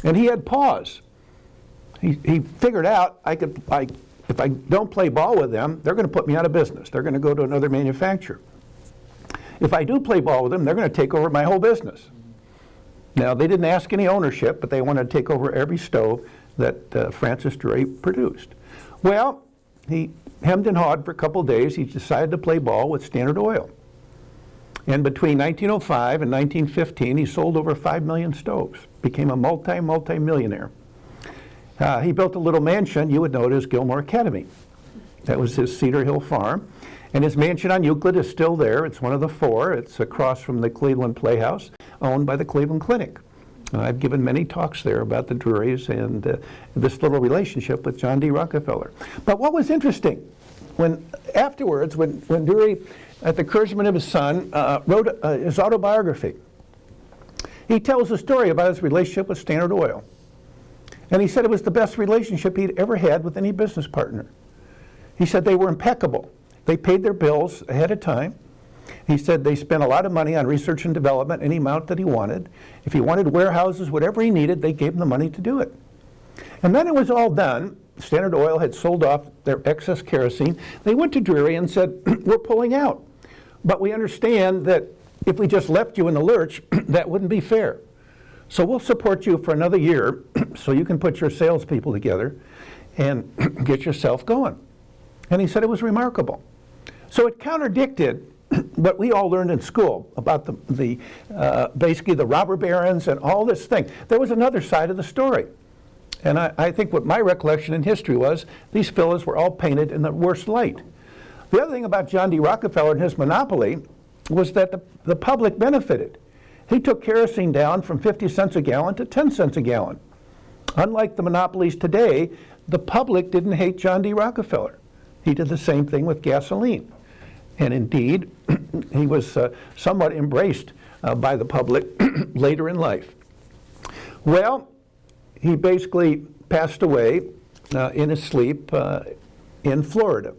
And he had pause. He figured out if I don't play ball with them, they're going to put me out of business. They're going to go to another manufacturer. If I do play ball with them, they're going to take over my whole business. Now, they didn't ask any ownership, but they wanted to take over every stove that Francis Drury produced. Well, he hemmed and hawed for a couple of days. He decided to play ball with Standard Oil. And between 1905 and 1915, he sold over 5 million stoves, became a multi-millionaire. He built a little mansion you would know it as Gilmore Academy. That was his Cedar Hill farm. And his mansion on Euclid is still there. It's one of the 4. It's across from the Cleveland Playhouse, owned by the Cleveland Clinic. I've given many talks there about the Drurys and this little relationship with John D. Rockefeller. But what was interesting, afterwards, when Drury, at the encouragement of his son, wrote his autobiography, he tells a story about his relationship with Standard Oil. And he said it was the best relationship he'd ever had with any business partner. He said they were impeccable. They paid their bills ahead of time. He said they spent a lot of money on research and development, any amount that he wanted. If he wanted warehouses, whatever he needed, they gave him the money to do it. And then it was all done. Standard Oil had sold off their excess kerosene. They went to Drury and said, we're pulling out. But we understand that if we just left you in the lurch, that wouldn't be fair. So we'll support you for another year so you can put your salespeople together and get yourself going. And he said it was remarkable. So it contradicted what we all learned in school about basically the robber barons and all this thing. There was another side of the story. And I think what my recollection in history was, these fellows were all painted in the worst light. The other thing about John D. Rockefeller and his monopoly was that the public benefited. He took kerosene down from 50 cents a gallon to 10 cents a gallon. Unlike the monopolies today, the public didn't hate John D. Rockefeller. He did the same thing with gasoline. And indeed, he was somewhat embraced by the public later in life. Well, he basically passed away in his sleep in Florida.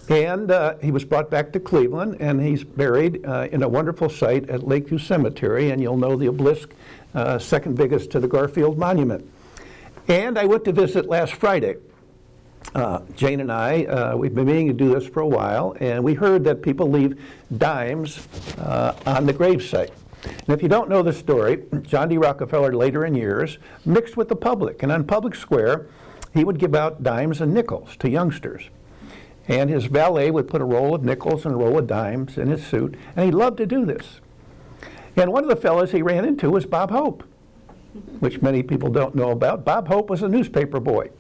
And he was brought back to Cleveland, and he's buried in a wonderful site at Lakeview Cemetery, and you'll know the obelisk, second biggest to the Garfield Monument. And I went to visit last Friday. Jane and I, we've been meaning to do this for a while, and we heard that people leave dimes on the gravesite. And if you don't know the story, John D. Rockefeller later in years mixed with the public, and on Public Square, he would give out dimes and nickels to youngsters. And his valet would put a roll of nickels and a roll of dimes in his suit, and he loved to do this. And one of the fellows he ran into was Bob Hope, which many people don't know about. Bob Hope was a newspaper boy.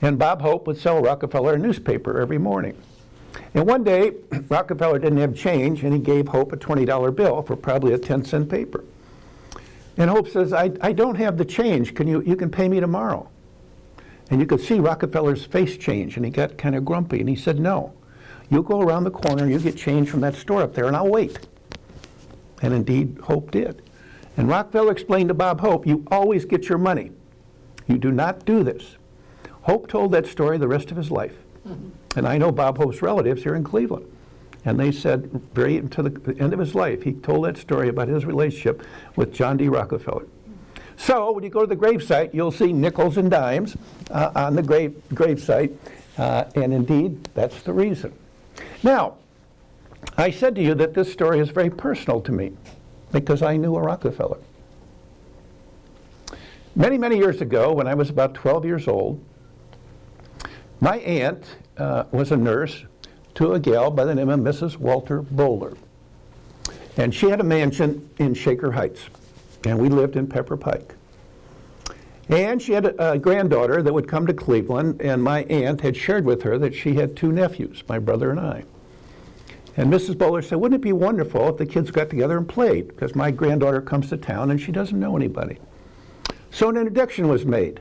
And Bob Hope would sell Rockefeller a newspaper every morning. And one day, Rockefeller didn't have change, and he gave Hope a $20 bill for probably a 10-cent paper. And Hope says, I don't have the change. You can pay me tomorrow. And you could see Rockefeller's face change, and he got kind of grumpy, and he said, no. You go around the corner, and you get change from that store up there, and I'll wait. And indeed, Hope did. And Rockefeller explained to Bob Hope, you always get your money. You do not do this. Hope told that story the rest of his life. And I know Bob Hope's relatives here in Cleveland. And they said, very to the end of his life, he told that story about his relationship with John D. Rockefeller. So when you go to the gravesite, you'll see nickels and dimes on the gravesite. And indeed, that's the reason. Now, I said to you that this story is very personal to me because I knew a Rockefeller. Many, many years ago, when I was about 12 years old, my aunt was a nurse to a gal by the name of Mrs. Walter Bowler. And she had a mansion in Shaker Heights, and we lived in Pepper Pike. And she had a granddaughter that would come to Cleveland, and my aunt had shared with her that she had 2 nephews, my brother and I. And Mrs. Bowler said, wouldn't it be wonderful if the kids got together and played? Because my granddaughter comes to town and she doesn't know anybody. So an introduction was made.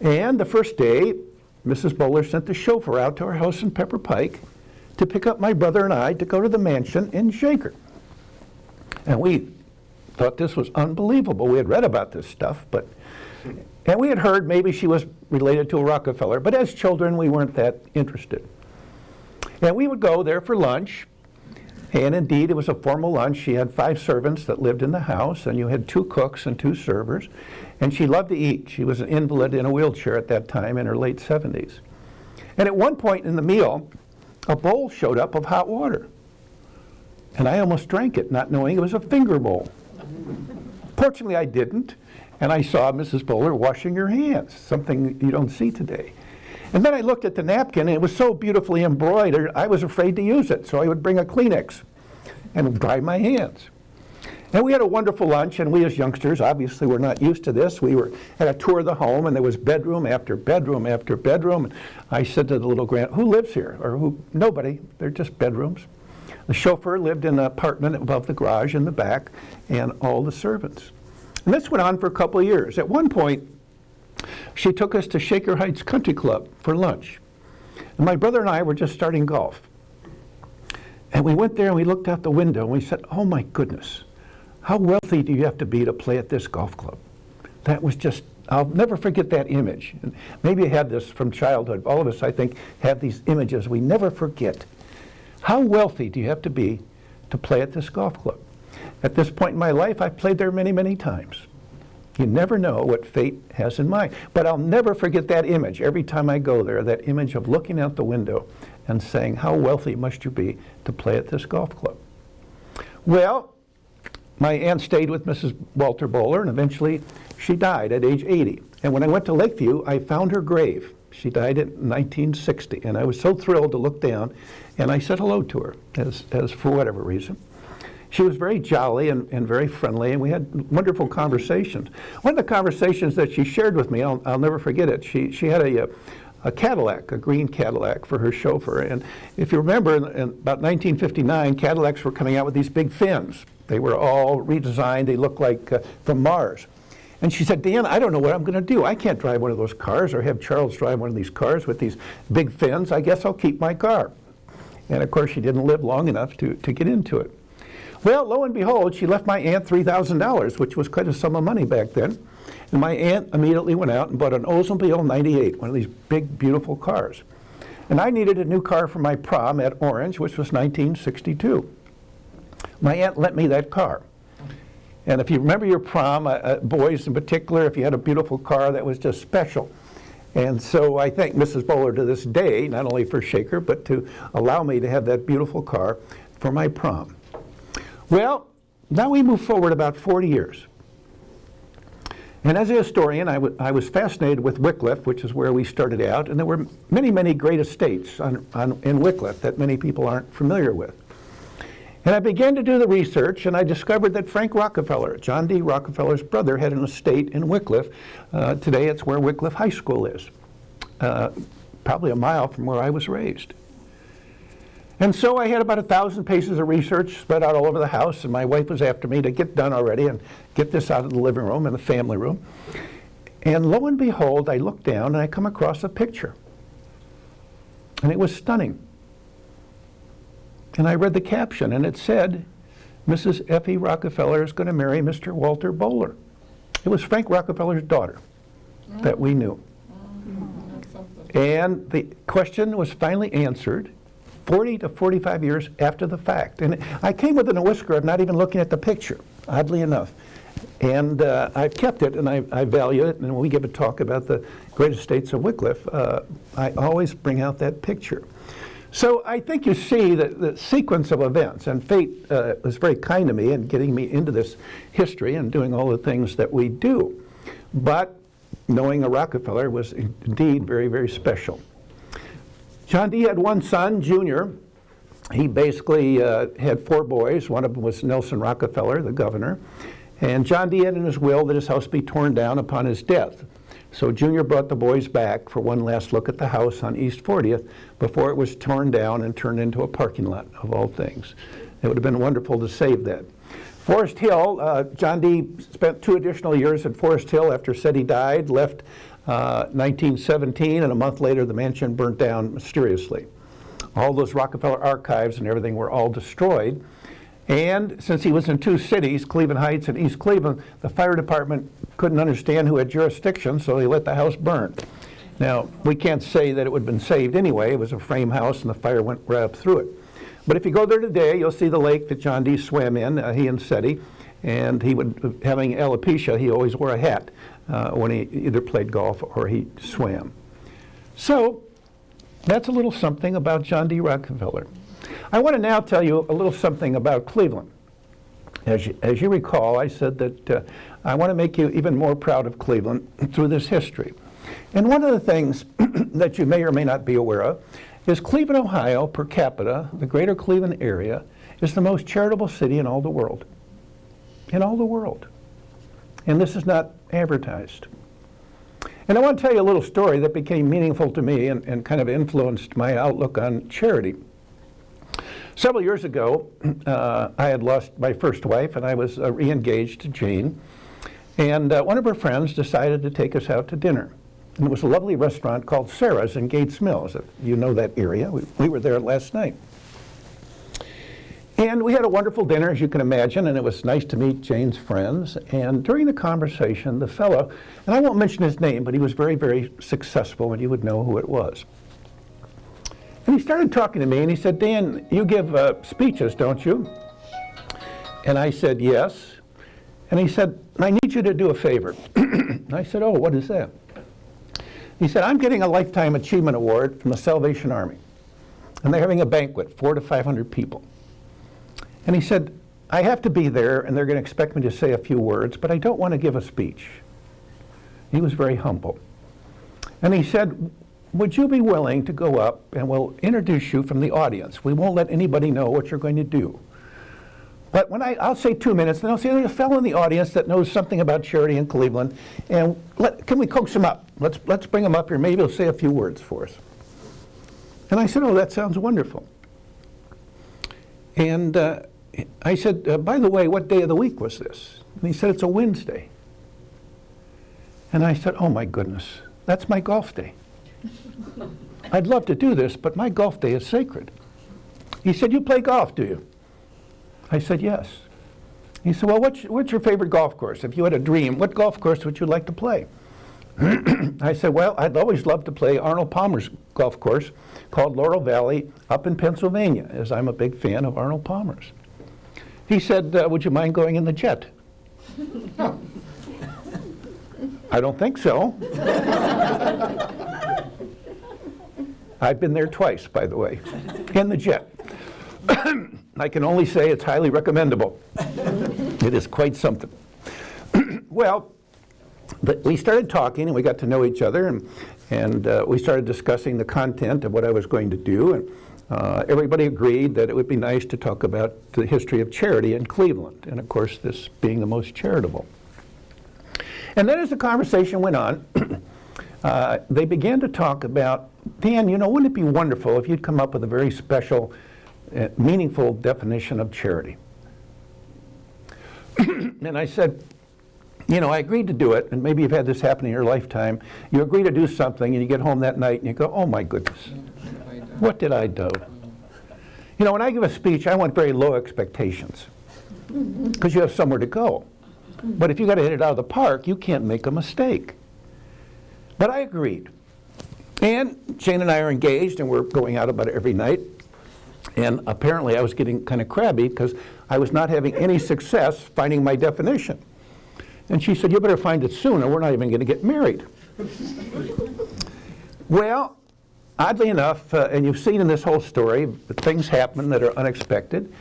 And the first day, Mrs. Bowler sent the chauffeur out to our house in Pepper Pike to pick up my brother and I to go to the mansion in Shaker. And we thought this was unbelievable. We had read about this stuff, And we had heard maybe she was related to a Rockefeller, but as children we weren't that interested. And we would go there for lunch, and indeed it was a formal lunch. She had 5 servants that lived in the house, and you had 2 cooks and 2 servers, and she loved to eat. She was an invalid in a wheelchair at that time in her late 70s. And at one point in the meal, a bowl showed up of hot water. And I almost drank it, not knowing it was a finger bowl. Fortunately, I didn't, and I saw Mrs. Bowler washing her hands, something you don't see today. And then I looked at the napkin, and it was so beautifully embroidered, I was afraid to use it, so I would bring a Kleenex and dry my hands. And we had a wonderful lunch, and we as youngsters obviously were not used to this. We were at a tour of the home, and there was bedroom after bedroom after bedroom. And I said to the little who lives here? Or who? Nobody. They're just bedrooms. The chauffeur lived in an apartment above the garage in the back, and all the servants. And this went on for a couple of years. At one point, she took us to Shaker Heights Country Club for lunch. And my brother and I were just starting golf. And we went there and we looked out the window and we said, oh my goodness, how wealthy do you have to be to play at this golf club? That was just, I'll never forget that image. And maybe I had this from childhood. All of us, I think, have these images we never forget. How wealthy do you have to be to play at this golf club? At this point in my life, I've played there many, many times. You never know what fate has in mind. But I'll never forget that image every time I go there, that image of looking out the window and saying, how wealthy must you be to play at this golf club? Well, my aunt stayed with Mrs. Walter Bowler, and eventually she died at age 80. And when I went to Lakeview, I found her grave. She died in 1960, and I was so thrilled to look down, and I said hello to her, as for whatever reason. She was very jolly and very friendly, and we had wonderful conversations. One of the conversations that she shared with me, I'll never forget it. She had a Cadillac, a green Cadillac for her chauffeur. And if you remember, in about 1959, Cadillacs were coming out with these big fins. They were all redesigned. They looked like from Mars. And she said, Dan, I don't know what I'm going to do. I can't drive one of those cars or have Charles drive one of these cars with these big fins. I guess I'll keep my car. And of course, she didn't live long enough to get into it. Well, lo and behold, she left my aunt $3,000, which was quite a sum of money back then. And my aunt immediately went out and bought an Oldsmobile 98, one of these big, beautiful cars. And I needed a new car for my prom at Orange, which was 1962. My aunt lent me that car. And if you remember your prom, boys in particular, if you had a beautiful car, that was just special. And so I thank Mrs. Bowler to this day, not only for Shaker, but to allow me to have that beautiful car for my prom. Well, now we move forward about 40 years. And as a historian, I was fascinated with Wycliffe, which is where we started out, and there were many, many great estates in Wycliffe that many people aren't familiar with. And I began to do the research, and I discovered that Frank Rockefeller, John D. Rockefeller's brother, had an estate in Wycliffe. Today it's where Wycliffe High School is, probably a mile from where I was raised. And so I had about 1,000 pages of research spread out all over the house, and my wife was after me to get done already and get this out of the living room and the family room. And lo and behold, I looked down and I come across a picture. And it was stunning. And I read the caption, and it said, Mrs. Effie Rockefeller is going to marry Mr. Walter Bowler. It was Frank Rockefeller's daughter that we knew. And the question was finally answered 40 to 45 years after the fact. And I came within a whisker of not even looking at the picture, oddly enough. And I've kept it, and I value it. And when we give a talk about the great estates of Wycliffe, I always bring out that picture. So I think you see the sequence of events, and fate was very kind to me in getting me into this history and doing all the things that we do. But knowing a Rockefeller was indeed very, very special. John D. had one son, Junior. He basically had 4 boys. One of them was Nelson Rockefeller, the governor. And John D. had in his will that his house be torn down upon his death. So Junior brought the boys back for one last look at the house on East 40th before it was torn down and turned into a parking lot, of all things. It would have been wonderful to save that. Forest Hill, John D. spent 2 additional years at Forest Hill after SETI died, left 1917, and a month later the mansion burnt down mysteriously. All those Rockefeller archives and everything were all destroyed. And since he was in two cities, Cleveland Heights and East Cleveland, the fire department couldn't understand who had jurisdiction, so they let the house burn. Now, we can't say that it would have been saved anyway. It was a frame house, and the fire went right up through it. But if you go there today, you'll see the lake that John D. swam in, he and Seti, and he would, having alopecia, he always wore a hat when he either played golf or he swam. So, that's a little something about John D. Rockefeller. I want to now tell you a little something about Cleveland. As you recall, I said that I want to make you even more proud of Cleveland through this history. And one of the things that you may or may not be aware of is Cleveland, Ohio, per capita, the greater Cleveland area, is the most charitable city in all the world. In all the world. And this is not advertised. And I want to tell you a little story that became meaningful to me and kind of influenced my outlook on charity. Several years ago, I had lost my first wife, and I was re-engaged to Jane. And one of her friends decided to take us out to dinner. And it was a lovely restaurant called Sarah's in Gates Mills, if you know that area. We were there last night. And we had a wonderful dinner, as you can imagine, and it was nice to meet Jane's friends. And during the conversation, the fellow, and I won't mention his name, but he was very, very successful, and you would know who it was. And he started talking to me, and he said, Dan, you give speeches, don't you? And I said, yes. And he said, I need you to do a favor. And I said, oh, what is that? He said, I'm getting a Lifetime Achievement Award from the Salvation Army. And they're having a banquet, 400 to 500 people. And he said, I have to be there, and they're going to expect me to say a few words, but I don't want to give a speech. He was very humble. And he said, would you be willing to go up and we'll introduce you from the audience? We won't let anybody know what you're going to do. But when I'll say 2 minutes, then I'll say there's a fellow in the audience that knows something about charity in Cleveland, and can we coax him up? Let's bring him up here. Maybe he'll say a few words for us. And I said, oh, that sounds wonderful. And I said, by the way, what day of the week was this? And he said, it's a Wednesday. And I said, oh my goodness, that's my golf day. I'd love to do this, but my golf day is sacred. He said, you play golf, do you? I said, yes. He said, well, what's your favorite golf course? If you had a dream, what golf course would you like to play? I said, well, I'd always love to play Arnold Palmer's golf course called Laurel Valley up in Pennsylvania, as I'm a big fan of Arnold Palmer's. He said, would you mind going in the jet? I don't think so. I've been there twice, by the way, in the jet. I can only say it's highly recommendable. It is quite something. Well, we started talking, and we got to know each other, and we started discussing the content of what I was going to do, and everybody agreed that it would be nice to talk about the history of charity in Cleveland, and of course this being the most charitable. And then as the conversation went on, they began to talk about, Dan, you know, wouldn't it be wonderful if you'd come up with a very special, meaningful definition of charity? And I said, you know, I agreed to do it, and maybe you've had this happen in your lifetime. You agree to do something, and you get home that night, and you go, oh my goodness, what did I do? You know, when I give a speech, I want very low expectations, because you have somewhere to go. But if you got to hit it out of the park, you can't make a mistake. But I agreed. And Jane and I are engaged, and we're going out about every night. And apparently I was getting kind of crabby because I was not having any success finding my definition. And she said, you better find it soon, or we're not even going to get married. Well, oddly enough, and you've seen in this whole story, things happen that are unexpected.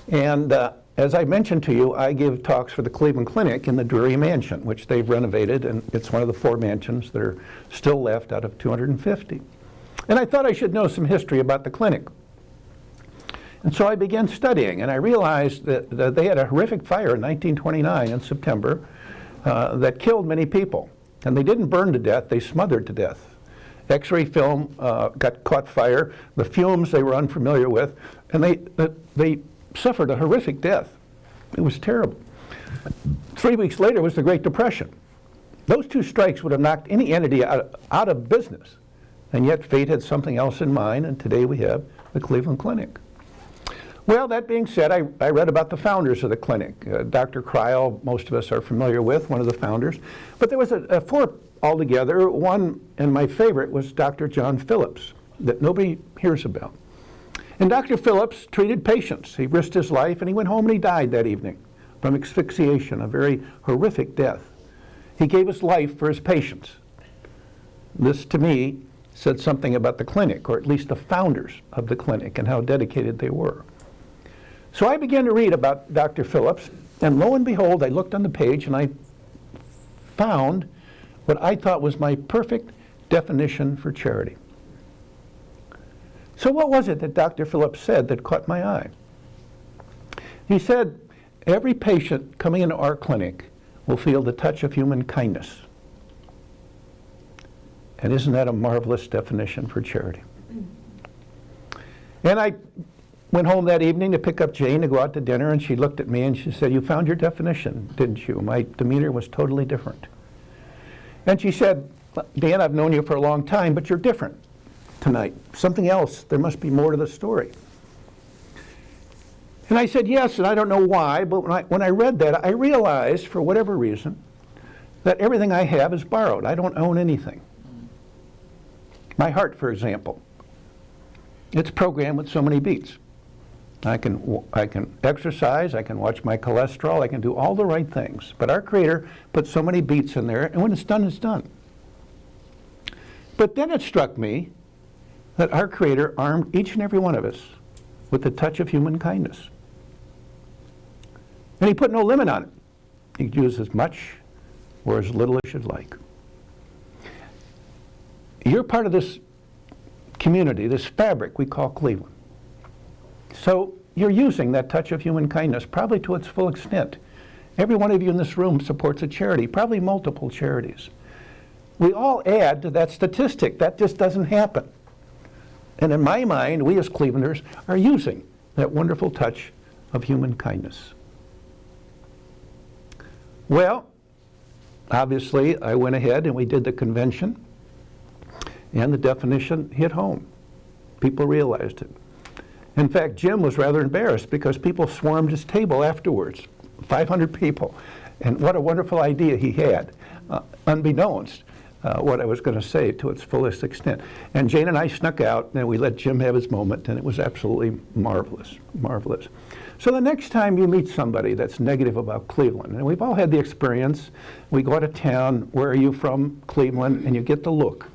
And as I mentioned to you, I give talks for the Cleveland Clinic in the Drury mansion, which they've renovated, and it's one of the 4 mansions that are still left out of 250. And I thought I should know some history about the clinic. And so I began studying, and I realized that they had a horrific fire in 1929 in September that killed many people. And they didn't burn to death, they smothered to death. X-ray film caught fire, the fumes they were unfamiliar with, and they suffered a horrific death. It was terrible. 3 weeks later was the Great Depression. Those 2 strikes would have knocked any entity out of business. And yet fate had something else in mind, and today we have the Cleveland Clinic. Well, that being said, I read about the founders of the clinic. Dr. Cryle, most of us are familiar with, one of the founders. But there was four altogether. One, and my favorite, was Dr. John Phillips, that nobody hears about. And Dr. Phillips treated patients. He risked his life, and he went home and he died that evening from asphyxiation, a very horrific death. He gave his life for his patients. This, to me, said something about the clinic, or at least the founders of the clinic, and how dedicated they were. So I began to read about Dr. Phillips, and lo and behold, I looked on the page and I found what I thought was my perfect definition for charity. So what was it that Dr. Phillips said that caught my eye? He said, every patient coming into our clinic will feel the touch of human kindness. And isn't that a marvelous definition for charity? And I went home that evening to pick up Jane to go out to dinner, and she looked at me and she said, you found your definition, didn't you? My demeanor was totally different. And she said, Dan, I've known you for a long time, but you're different tonight. Something else, there must be more to the story. And I said, yes, and I don't know why, but when I read that, I realized, for whatever reason, that everything I have is borrowed. I don't own anything. My heart, for example, it's programmed with so many beats. I can exercise, I can watch my cholesterol, I can do all the right things. But our Creator put so many beats in there, and when it's done, it's done. But then it struck me that our Creator armed each and every one of us with the touch of human kindness. And He put no limit on it. You can use as much or as little as you'd like. You're part of this community, this fabric we call Cleveland. So you're using that touch of human kindness probably to its full extent. Every one of you in this room supports a charity, probably multiple charities. We all add to that statistic. That just doesn't happen. And in my mind, we as Clevelanders are using that wonderful touch of human kindness. Well, obviously, I went ahead and we did the convention, and the definition hit home. People realized it. In fact, Jim was rather embarrassed because people swarmed his table afterwards, 500 people. And what a wonderful idea he had, unbeknownst what I was going to say to its fullest extent. And Jane and I snuck out, and we let Jim have his moment, and it was absolutely marvelous, marvelous. So the next time you meet somebody that's negative about Cleveland, and we've all had the experience, we go out of town, where are you from, Cleveland, and you get the look.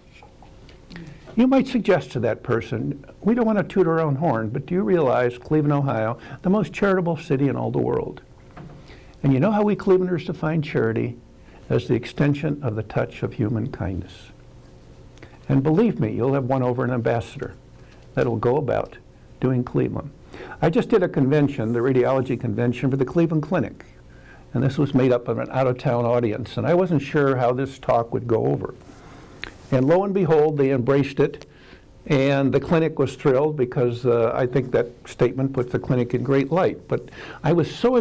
You might suggest to that person, we don't want to toot our own horn, but do you realize Cleveland, Ohio, the most charitable city in all the world? And you know how we Clevelanders define charity? As the extension of the touch of human kindness. And believe me, you'll have won over an ambassador that will go about doing Cleveland. I just did a convention, the radiology convention for the Cleveland Clinic. And this was made up of an out-of-town audience. And I wasn't sure how this talk would go over. And lo and behold, they embraced it. And the clinic was thrilled because I think that statement puts the clinic in great light. But I was so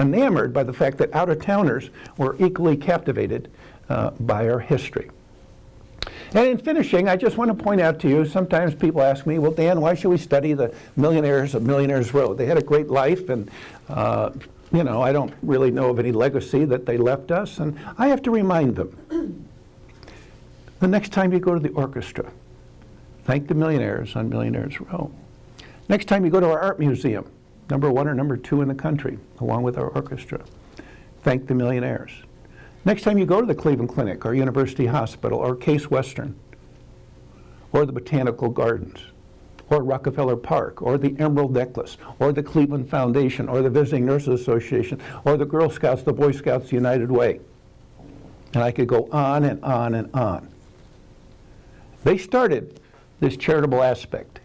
enamored by the fact that out-of-towners were equally captivated by our history. And in finishing, I just want to point out to you, sometimes people ask me, well, Dan, why should we study the millionaires of Millionaires Row? They had a great life, and you know, I don't really know of any legacy that they left us. And I have to remind them, the next time you go to the orchestra, thank the millionaires on Millionaires Row. Next time you go to our art museum, #1 or #2 in the country, along with our orchestra, thank the millionaires. Next time you go to the Cleveland Clinic, or University Hospital, or Case Western, or the Botanical Gardens, or Rockefeller Park, or the Emerald Necklace, or the Cleveland Foundation, or the Visiting Nurses Association, or the Girl Scouts, the Boy Scouts United Way. And I could go on and on and on. They started this charitable aspect.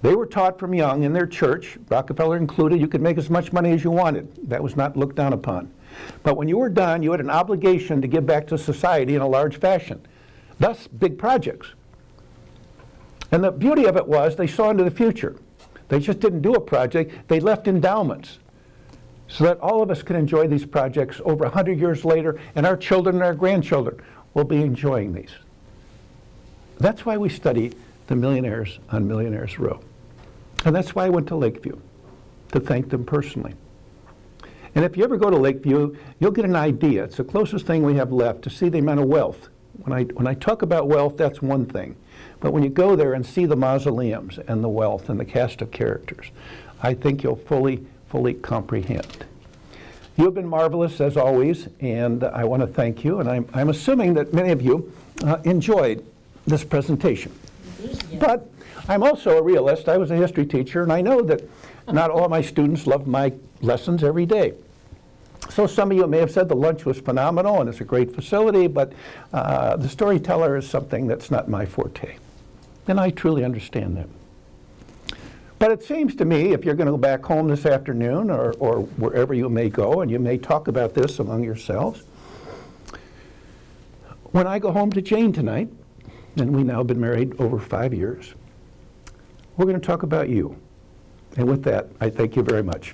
They were taught from young in their church, Rockefeller included, you could make as much money as you wanted. That was not looked down upon. But when you were done, you had an obligation to give back to society in a large fashion. Thus, big projects. And the beauty of it was they saw into the future. They just didn't do a project, they left endowments so that all of us can enjoy these projects over 100 years later, and our children and our grandchildren will be enjoying these. That's why we study the millionaires on Millionaires Row. And that's why I went to Lakeview, to thank them personally. And if you ever go to Lakeview, you'll get an idea. It's the closest thing we have left to see the amount of wealth. When I talk about wealth, that's one thing. But when you go there and see the mausoleums and the wealth and the cast of characters, I think you'll fully comprehend. You have been marvelous as always, and I want to thank you. And I'm assuming that many of you enjoyed this presentation. Yeah. But I'm also a realist. I was a history teacher, and I know that not all my students love my lessons every day. So some of you may have said the lunch was phenomenal and it's a great facility, but the storyteller is something that's not my forte. And I truly understand that. But it seems to me, if you're going to go back home this afternoon or wherever you may go, and you may talk about this among yourselves, when I go home to Jane tonight, and we now have been married over 5 years, we're going to talk about you. And with that, I thank you very much.